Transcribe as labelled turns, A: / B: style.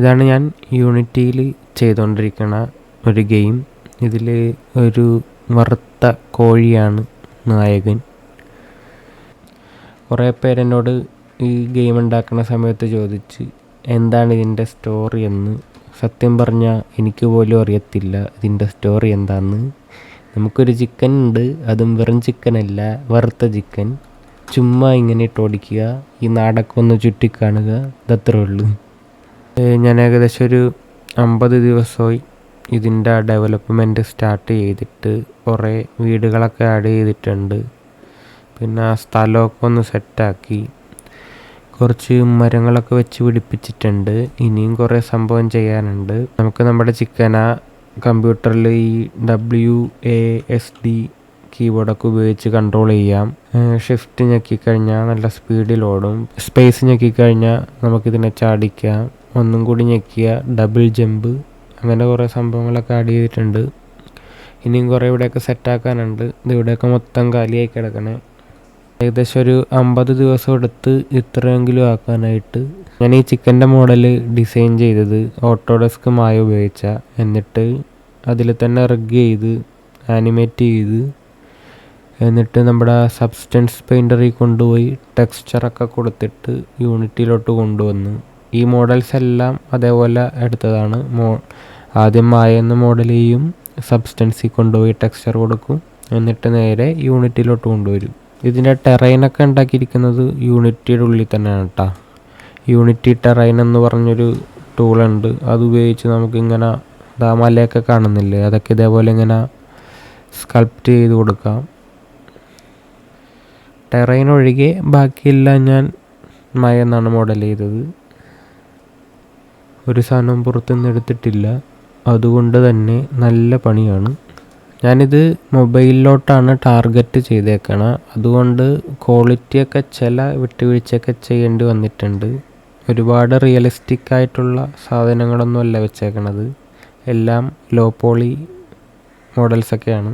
A: ഇതാണ് ഞാൻ യൂണിറ്റിയിൽ ചെയ്തുകൊണ്ടിരിക്കുന്ന ഒരു ഗെയിം. ഇതിൽ ഒരു വറുത്ത കോഴിയാണ് നായകൻ. കുറേ പേരെന്നോട് ഈ ഗെയിം ഉണ്ടാക്കുന്ന സമയത്ത് ചോദിച്ച് എന്താണ് ഇതിൻ്റെ സ്റ്റോറി എന്ന്. സത്യം പറഞ്ഞാൽ എനിക്ക് പോലും അറിയത്തില്ല ഇതിൻ്റെ സ്റ്റോറി എന്താണെന്ന്. നമുക്കൊരു ചിക്കൻ ഉണ്ട്, അതും വെറും ചിക്കനല്ല, വറുത്ത ചിക്കൻ. ചുമ്മാ ഇങ്ങനെ ഇട്ട് ഓടിക്കുക, ഈ നാടൊക്കെ ഒന്ന് ചുറ്റിക്കാണുക, ഇതത്രേ ഉള്ളൂ. ഞാൻ ഏകദേശം ഒരു 50 ദിവസമായി ഇതിൻ്റെ ഡെവലപ്മെൻറ്റ് സ്റ്റാർട്ട് ചെയ്തിട്ട്. കുറേ വീടുകളൊക്കെ ആഡ് ചെയ്തിട്ടുണ്ട്, പിന്നെ ആ സ്ഥലമൊക്കെ ഒന്ന് സെറ്റാക്കി, കുറച്ച് മരങ്ങളൊക്കെ വെച്ച് പിടിപ്പിച്ചിട്ടുണ്ട്. ഇനിയും കുറേ സംഭവം ചെയ്യാനുണ്ട്. നമുക്ക് നമ്മുടെ ചിക്കനെ കമ്പ്യൂട്ടറിൽ ഈ WASD കീബോർഡൊക്കെ ഉപയോഗിച്ച് കൺട്രോൾ ചെയ്യാം. ഷിഫ്റ്റ് ഞെക്കിക്കഴിഞ്ഞാൽ നല്ല സ്പീഡിൽ ഓടും. സ്പേസ് ഞെക്കിക്കഴിഞ്ഞാൽ നമുക്കിതിനെ ചാടിക്കാം. ഒന്നും കൂടി ഞെക്കിയ ഡബിൾ ജമ്പ്. അങ്ങനെ കുറേ സംഭവങ്ങളൊക്കെ ആഡ് ചെയ്തിട്ടുണ്ട്. ഇനിയും കുറേ ഇവിടെയൊക്കെ സെറ്റാക്കാനുണ്ട്. ഇത് ഇവിടെയൊക്കെ മൊത്തം കാലിയായി കിടക്കണേ. ഏകദേശം ഒരു 50 ദിവസം എടുത്ത് ഇത്രയെങ്കിലും ആക്കാനായിട്ട്. ഞാൻ ഈ ചിക്കൻ്റെ മോഡൽ ഡിസൈൻ ചെയ്തത് ഓട്ടോഡെസ്ക് മായ ഉപയോഗിച്ച, എന്നിട്ട് അതിൽ തന്നെ റിഗ് ചെയ്ത് ആനിമേറ്റ് ചെയ്ത്, എന്നിട്ട് നമ്മുടെ സബ്സ്റ്റൻസ് പെയിൻറ്ററിൽ കൊണ്ടുപോയി ടെക്സ്ചറൊക്കെ കൊടുത്തിട്ട് യൂണിറ്റിയിലോട്ട് കൊണ്ടുവന്ന്. ഈ മോഡൽസ് എല്ലാം അതേപോലെ എടുത്തതാണ്. ആദ്യം മായ എന്ന മോഡൽ ചെയ്യും, സബ്സ്റ്റൻസിൽ കൊണ്ടുപോയി ടെക്സ്ചർ കൊടുക്കും, എന്നിട്ട് നേരെ യൂണിറ്റിയിലോട്ട് കൊണ്ടുവരും. ഇതിൻ്റെ ടെറൈനൊക്കെ ഉണ്ടാക്കിയിരിക്കുന്നത് യൂണിറ്റിയുടെ ഉള്ളിൽ തന്നെയാണ് കേട്ടോ. യൂണിറ്റി ടെറൈൻ എന്ന് പറഞ്ഞൊരു ടൂളുണ്ട്. അതുപയോഗിച്ച് നമുക്കിങ്ങനെ മലയൊക്കെ കാണുന്നില്ലേ, അതൊക്കെ ഇതേപോലെ ഇങ്ങനെ സ്കൾപ്റ്റ് ചെയ്ത് കൊടുക്കാം. ടെറൈൻ ഒഴികെ ബാക്കിയെല്ലാം ഞാൻ മായ എന്നാണ് മോഡൽ ചെയ്തത്. ഒരു സാധനവും പുറത്തുനിന്ന് എടുത്തിട്ടില്ല, അതുകൊണ്ട് തന്നെ നല്ല പണിയാണ്. ഞാനിത് മൊബൈലിലോട്ടാണ് ടാർഗറ്റ് ചെയ്തേക്കണം. അതുകൊണ്ട് ക്വാളിറ്റിയൊക്കെ ചില വിട്ടുവീഴ്ചയൊക്കെ ചെയ്യേണ്ടി വന്നിട്ടുണ്ട്. ഒരുപാട് റിയലിസ്റ്റിക് ആയിട്ടുള്ള സാധനങ്ങളൊന്നും അല്ല വെച്ചേക്കണത്, എല്ലാം ലോ പോളി മോഡൽസൊക്കെയാണ്.